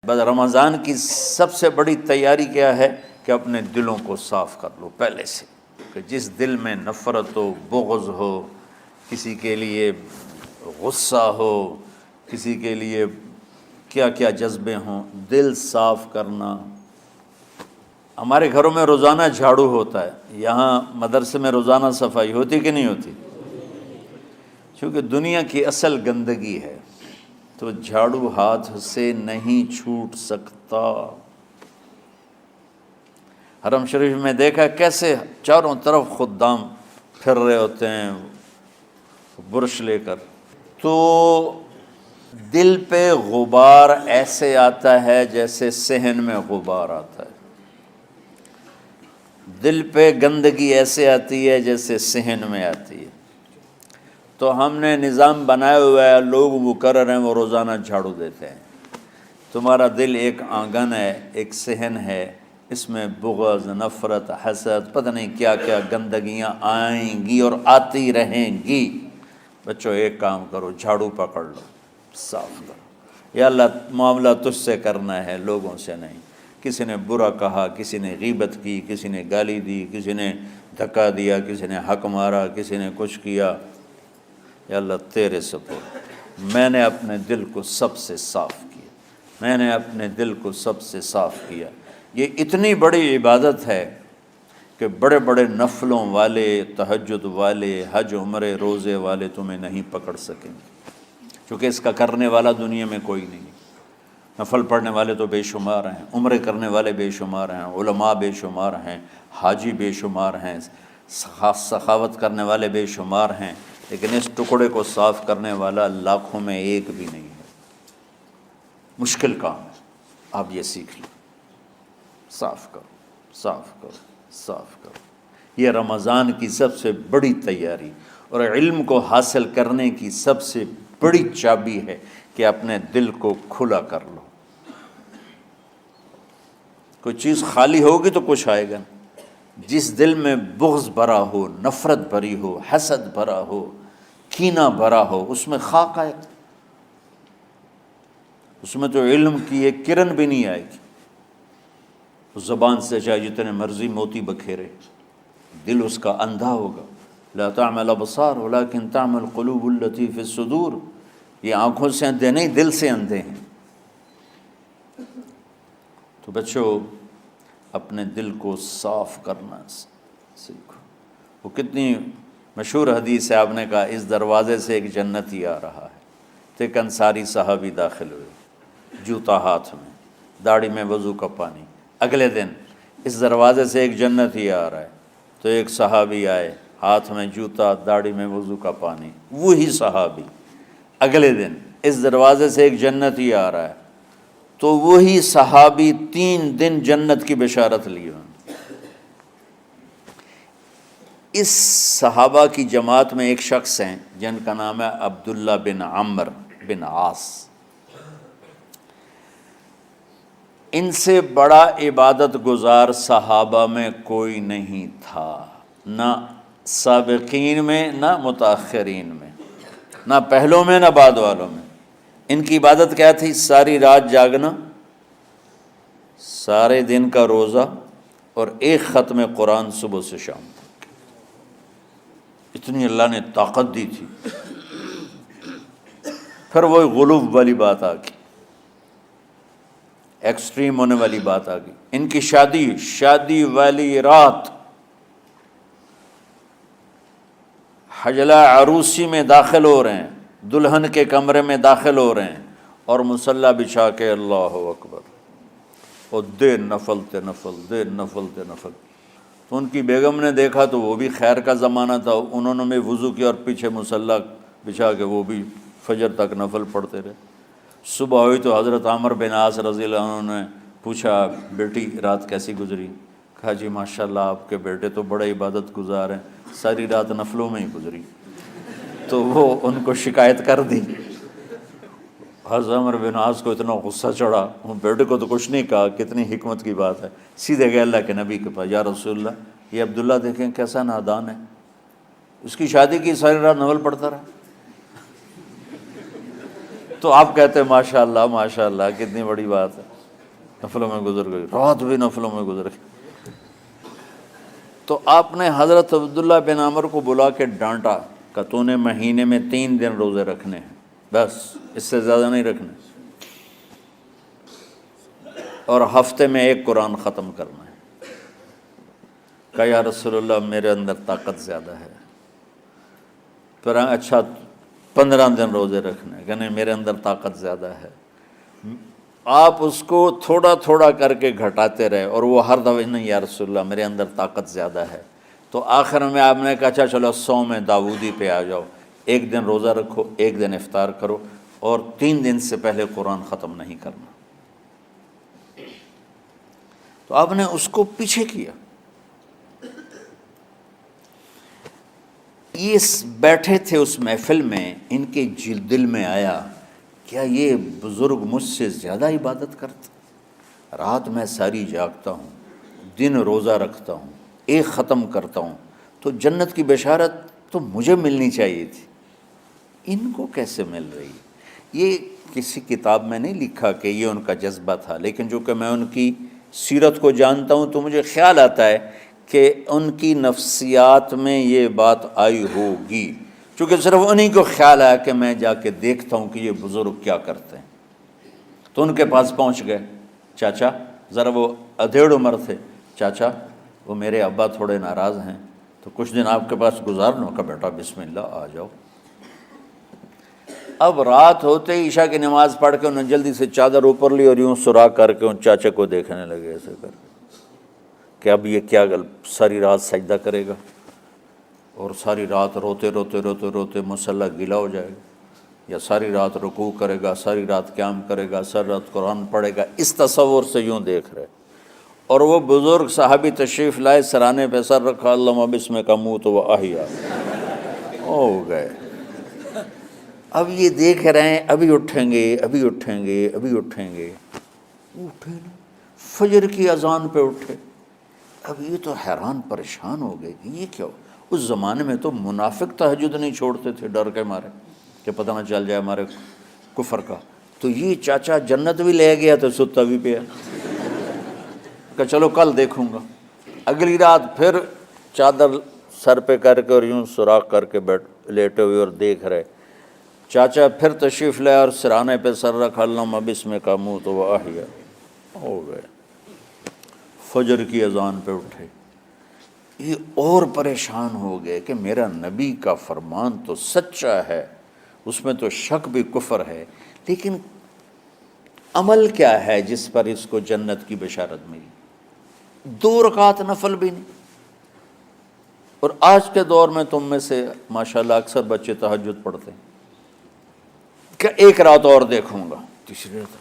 بس رمضان کی سب سے بڑی تیاری کیا ہے کہ اپنے دلوں کو صاف کر لو پہلے سے، کہ جس دل میں نفرت ہو، بغض ہو، کسی کے لیے غصہ ہو، کسی کے لیے کیا کیا جذبے ہوں، دل صاف کرنا۔ ہمارے گھروں میں روزانہ جھاڑو ہوتا ہے، یہاں مدرسے میں روزانہ صفائی ہوتی کہ نہیں ہوتی؟ کیونکہ دنیا کی اصل گندگی ہے تو جھاڑو ہاتھ سے نہیں چھوٹ سکتا۔ حرم شریف میں دیکھا کیسے چاروں طرف خدام پھر رہے ہوتے ہیں برش لے کر، تو دل پہ غبار ایسے آتا ہے جیسے صحن میں غبار آتا ہے، دل پہ گندگی ایسے آتی ہے جیسے صحن میں آتی ہے۔ تو ہم نے نظام بنایا ہوا ہے، لوگ مقرر ہیں وہ روزانہ جھاڑو دیتے ہیں۔ تمہارا دل ایک آنگن ہے، ایک صحن ہے، اس میں بغض، نفرت، حسد، پتہ نہیں کیا کیا گندگیاں آئیں گی اور آتی رہیں گی۔ بچوں ایک کام کرو، جھاڑو پکڑ لو، صاف کرو۔ یا اللہ معاملہ تجھ سے کرنا ہے، لوگوں سے نہیں۔ کسی نے برا کہا، کسی نے غیبت کی، کسی نے گالی دی، کسی نے دھکا دیا، کسی نے حق مارا، کسی نے کچھ کیا، یا اللہ تیرے سپرد میں نے اپنے دل کو سب سے صاف کیا، میں نے اپنے دل کو سب سے صاف کیا۔ یہ اتنی بڑی عبادت ہے کہ بڑے بڑے نفلوں والے، تہجد والے، حج عمرے روزے والے تمہیں نہیں پکڑ سکیں گے، کیونکہ اس کا کرنے والا دنیا میں کوئی نہیں۔ نفل پڑھنے والے تو بے شمار ہیں، عمرے کرنے والے بے شمار ہیں، علماء بے شمار ہیں، حاجی بے شمار ہیں، سخاوت کرنے والے بے شمار ہیں، لیکن اس ٹکڑے کو صاف کرنے والا لاکھوں میں ایک بھی نہیں ہے۔ مشکل کام ہے، آپ یہ سیکھ لیں، صاف کرو، صاف کرو، صاف کرو۔ یہ رمضان کی سب سے بڑی تیاری اور علم کو حاصل کرنے کی سب سے بڑی چابی ہے کہ اپنے دل کو کھلا کر لو۔ کوئی چیز خالی ہوگی تو کچھ آئے گا۔ جس دل میں بغض بھرا ہو، نفرت بھری ہو، حسد بھرا ہو، کینہ بھرا ہو، اس میں خاک آئے گا، اس میں تو علم کی ایک کرن بھی نہیں آئے گی۔ اس زبان سے چاہے جتنے مرضی موتی بکھیرے، دل اس کا اندھا ہوگا۔ لا تعمل ابصار ولکن تعمل قلوب التي في الصدور۔ یہ آنکھوں سے اندھے نہیں، دل سے اندھے ہیں۔ تو بچوں اپنے دل کو صاف کرنا سیکھو۔ وہ کتنی مشہور حدیث ہے، آپ نے کہا اس دروازے سے ایک جنتی آ رہا ہے، تو ایک انصاری صحابی داخل ہوئے، جوتا ہاتھ میں، داڑھی میں وضو کا پانی۔ اگلے دن اس دروازے سے ایک جنتی آ رہا ہے، تو ایک صحابی آئے، ہاتھ میں جوتا، داڑھی میں وضو کا پانی، وہی صحابی۔ اگلے دن اس دروازے سے ایک جنتی آ رہا ہے، تو وہی صحابی 3 دن جنت کی بشارت لی انہوں نے۔ اس صحابہ کی جماعت میں ایک شخص ہیں جن کا نام ہے عبداللہ بن عمرو بن عاص۔ ان سے بڑا عبادت گزار صحابہ میں کوئی نہیں تھا، نہ سابقین میں نہ متاخرین میں، نہ پہلوں میں نہ بعد والوں میں۔ ان کی عبادت کیا تھی؟ ساری رات جاگنا، سارے دن کا روزہ، اور ایک ختم قرآن صبح سے شام تک۔ اتنی اللہ نے طاقت دی تھی۔ پھر وہی غلوب والی بات آ گئی، ایکسٹریم ہونے والی بات آ گئی۔ ان کی شادی والی رات حجلہ عروسی میں داخل ہو رہے ہیں، دلہن کے کمرے میں داخل ہو رہے ہیں، اور مصلی بچھا کے اللہ اکبر، اور دیر نفل تے نفل، دیر نفل تے نفل۔ تو ان کی بیگم نے دیکھا تو وہ بھی خیر کا زمانہ تھا، انہوں نے بھی وضو کیا اور پیچھے مصلی بچھا کے وہ بھی فجر تک نفل پڑھتے رہے۔ صبح ہوئی تو حضرت عمرو بن عاص رضی اللہ عنہ نے پوچھا، بیٹی رات کیسی گزری؟ کہا جی ماشاءاللہ آپ کے بیٹے تو بڑے عبادت گزار ہیں، ساری رات نفلوں میں ہی گزری۔ تو وہ ان کو شکایت کر دی۔ حضرت عمرو بن عاص کو اتنا غصہ چڑھا، وہ بیٹے کو تو کچھ نہیں کہا، کتنی حکمت کی بات ہے، سیدھے گئے اللہ کے نبی کے پاس، یا رسول اللہ یہ عبداللہ دیکھیں کیسا نادان ہے، اس کی شادی کی ساری رات نفل پڑھتا رہا۔ تو آپ کہتے ہیں ماشاء اللہ کتنی بڑی بات ہے، نفلوں میں گزر گئی، رات بھی نفلوں میں گزر گئی۔ تو آپ نے حضرت عبداللہ بن عمر کو بلا کے ڈانٹا کہ تو نے مہینے میں 3 دن روزے رکھنے ہیں، بس اس سے زیادہ نہیں رکھنے، اور ہفتے میں 1 قرآن ختم کرنا ہے۔ کہا یا رسول اللہ میرے اندر طاقت زیادہ ہے۔ پھر اچھا 15 دن روزے رکھنے ہیں، کہ نہیں میرے اندر طاقت زیادہ ہے۔ آپ اس کو تھوڑا تھوڑا کر کے گھٹاتے رہے، اور وہ ہر دفعہ نہیں یا رسول اللہ میرے اندر طاقت زیادہ ہے۔ تو آخر میں آپ نے کہا اچھا چلو صوم داؤدی پہ آ جاؤ، 1 دن روزہ رکھو، 1 دن افطار کرو، اور 3 دن سے پہلے قرآن ختم نہیں کرنا۔ تو آپ نے اس کو پیچھے کیا۔ یہ بیٹھے تھے اس محفل میں، ان کے دل میں آیا کیا یہ بزرگ مجھ سے زیادہ عبادت کرتا؟ رات میں ساری جاگتا ہوں، دن روزہ رکھتا ہوں، 1 ختم کرتا ہوں، تو جنت کی بشارت تو مجھے ملنی چاہیے تھی، ان کو کیسے مل رہی؟ یہ کسی کتاب میں نہیں لکھا کہ یہ ان کا جذبہ تھا، لیکن جو کہ میں ان کی سیرت کو جانتا ہوں تو مجھے خیال آتا ہے کہ ان کی نفسیات میں یہ بات آئی ہوگی، چونکہ صرف انہی کو خیال آیا کہ میں جا کے دیکھتا ہوں کہ یہ بزرگ کیا کرتے ہیں۔ تو ان کے پاس پہنچ گئے، چاچا، ذرا وہ ادھیڑ عمر تھے، چاچا وہ میرے ابا تھوڑے ناراض ہیں، تو کچھ دن آپ کے پاس گزارنا کا، بیٹا بسم اللہ آ جاؤ۔ اب رات ہوتے ہی عشاء کی نماز پڑھ کے انہوں نے جلدی سے چادر اوپر لی اور یوں سراغ کر کے ان چاچے کو دیکھنے لگے ایسے کر کہ اب یہ کیا ساری رات سجدہ کرے گا، اور ساری رات روتے روتے روتے روتے مصلی گیلا ہو جائے گا، یا ساری رات رکوع کرے گا، ساری رات قیام کرے گا، ساری رات قرآن پڑھے گا، اس تصور سے یوں دیکھ رہے۔ اور وہ بزرگ صحابی تشریف لائے، سرانے پہ سر رکھا، اللہم بسمک اموت و احیا، ہو گئے۔ اب یہ دیکھ رہے ہیں ابھی اٹھیں گے، ابھی اٹھیں گے، ابھی اٹھیں گے، اٹھے نا، فجر کی اذان پہ اٹھے۔ اب یہ تو حیران پریشان ہو گئے کہ یہ کیا ہو؟ اس زمانے میں تو منافق تہجد نہیں چھوڑتے تھے ڈر کے مارے کہ پتہ نہ چل جائے ہمارے کفر کا، تو یہ چاچا جنت بھی لے گیا تو ستا بھی پیا کہ چلو کل دیکھوں گا۔ اگلی رات پھر چادر سر پہ کر کے اور یوں سوراخ کر کے لیٹے ہوئے اور دیکھ رہے۔ چاچا پھر تشریف لائے اور سرانے پہ سر رکھا، اللہم بسمک اموت و احیا، ہو گئے۔ فجر کی اذان پہ اٹھے، یہ اور پریشان ہو گئے کہ میرا نبی کا فرمان تو سچا ہے، اس میں تو شک بھی کفر ہے، لیکن عمل کیا ہے جس پر اس کو جنت کی بشارت ملی؟ 2 رکعت نفل بھی نہیں۔ اور آج کے دور میں تم میں سے ماشاءاللہ اکثر بچے تہجد پڑھتے ہیں کہ 1 رات اور دیکھوں گا، تیسری رات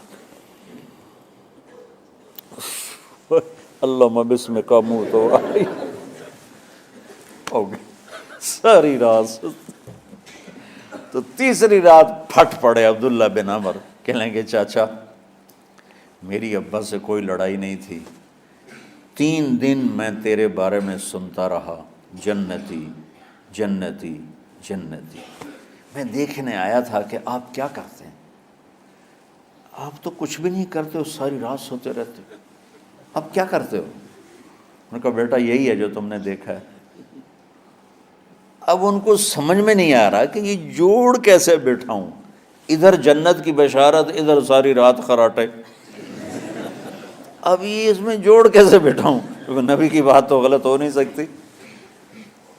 اللہم بسمک اموت و احیا، ہو گئی ساری رات۔ تو تیسری رات پھٹ پڑے عبداللہ بن عمر، کہنے لگے چاچا میری ابا سے کوئی لڑائی نہیں تھی، 3 دن میں تیرے بارے میں سنتا رہا، جنتی جنتی جنتی، میں دیکھنے آیا تھا کہ آپ کیا کرتے ہیں، آپ تو کچھ بھی نہیں کرتے ہو، ساری رات سوتے رہتے ہو، اب کیا کرتے ہو؟ انہوں نے کہا بیٹا یہی ہے جو تم نے دیکھا ہے۔ اب ان کو سمجھ میں نہیں آ رہا کہ یہ جوڑ کیسے بٹھاؤں، ادھر جنت کی بشارت، ادھر ساری رات خراٹے، اب یہ اس میں جوڑ کیسے بٹھاؤں، کیونکہ نبی کی بات تو غلط ہو نہیں سکتی۔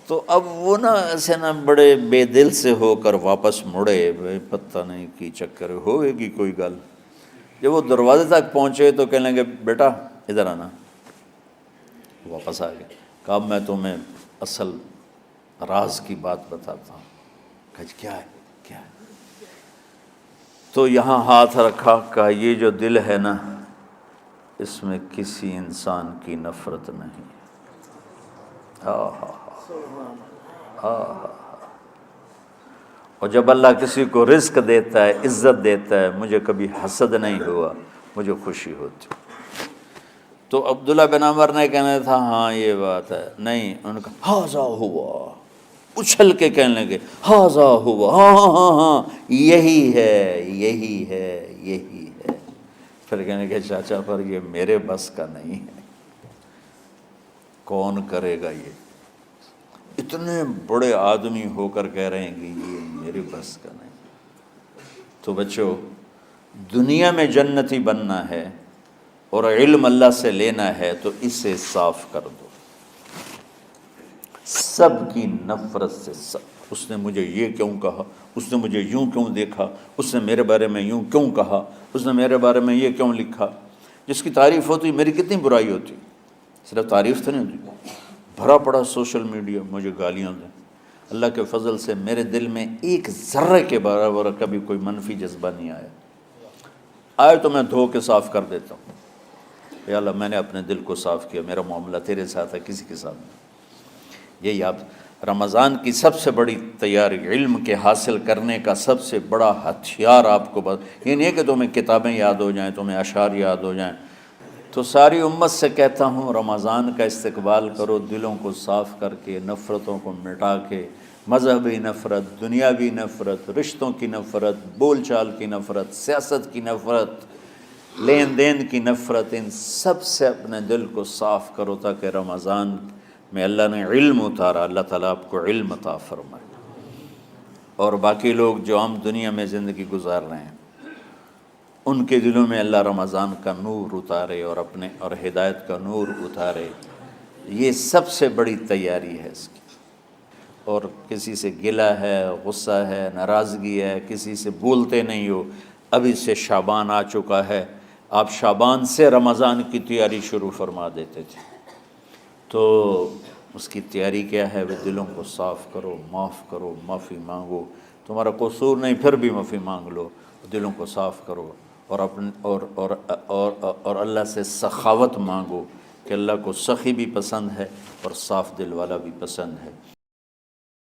تو اب وہ نا ایسے نا بڑے بے دل سے ہو کر واپس مڑے، پتہ نہیں کی چکر ہوئے گی کوئی گل۔ جب وہ دروازے تک پہنچے تو کہنے لگے بیٹا ادھر آنا، واپس آ گئے۔ کہا میں تمہیں اصل راز کی بات بتاتا ہوں۔ کہا کیا ہے کیا ہے؟ تو یہاں ہاتھ رکھا، کہا یہ جو دل ہے نا اس میں کسی انسان کی نفرت نہیں۔ اور جب اللہ کسی کو رزق دیتا ہے، عزت دیتا ہے، مجھے کبھی حسد نہیں ہوا، مجھے خوشی ہوتی۔ تو عبداللہ بن عمر نے کہنا تھا ہاں یہ بات ہے، نہیں، ان کا ہاذا ہوا، اچھل کے کہنے لگے ہاذا ہوا، ہاں ہاں ہاں ہاں یہی ہے یہی ہے یہی ہے۔ پھر کہنے لگے چاچا پر یہ میرے بس کا نہیں ہے، کون کرے گا یہ؟ اتنے بڑے آدمی ہو کر کہہ رہے ہیں کہ یہ میرے بس کا نہیں۔ تو بچوں، دنیا میں جنتی بننا ہے اور علم اللہ سے لینا ہے تو اسے صاف کر دو، سب کی نفرت سے۔ سب، اس نے مجھے یہ کیوں کہا، اس نے مجھے یوں کیوں دیکھا، اس نے میرے بارے میں یوں کیوں کہا، اس نے میرے بارے میں یہ کیوں لکھا۔ جس کی تعریف ہوتی میری کتنی برائی ہوتی، صرف تعریف تو نہیں ہوتی، بھرا پڑا سوشل میڈیا مجھے گالیاں دیں۔ اللہ کے فضل سے میرے دل میں ایک ذرے کے برابر کبھی کوئی منفی جذبہ نہیں آیا، آئے تو میں دھو کے صاف کر دیتا ہوں، یا اللہ میں نے اپنے دل کو صاف کیا، میرا معاملہ تیرے ساتھ ہے، کسی کے ساتھ نہیں۔ یہی آپ رمضان کی سب سے بڑی تیاری، علم کے حاصل کرنے کا سب سے بڑا ہتھیار آپ کو یہ نہیں ہے کہ تمہیں کتابیں یاد ہو جائیں، تمہیں اشعار یاد ہو جائیں۔ تو ساری امت سے کہتا ہوں رمضان کا استقبال کرو، دلوں کو صاف کر کے، نفرتوں کو مٹا کے، مذہبی نفرت، دنیاوی نفرت، رشتوں کی نفرت، بول چال کی نفرت، سیاست کی نفرت، لین دین کی نفرت، ان سب سے اپنے دل کو صاف کرو تاکہ رمضان میں اللہ نے علم اتارا، اللہ تعالیٰ آپ کو علم عطا فرمائے، اور باقی لوگ جو عام دنیا میں زندگی گزار رہے ہیں ان کے دلوں میں اللہ رمضان کا نور اتارے اور ہدایت کا نور اتارے۔ یہ سب سے بڑی تیاری ہے اس کی۔ اور کسی سے گلہ ہے، غصہ ہے، ناراضگی ہے، کسی سے بولتے نہیں ہو، ابھی سے شعبان آ چکا ہے، آپ شعبان سے رمضان کی تیاری شروع فرما دیتے تھے، تو اس کی تیاری کیا ہے؟ وہ دلوں کو صاف کرو، معاف کرو، معافی مانگو، تمہارا قصور نہیں پھر بھی معافی مانگ لو، دلوں کو صاف کرو، اور اللہ سے سخاوت مانگو کہ اللہ کو سخی بھی پسند ہے اور صاف دل والا بھی پسند ہے۔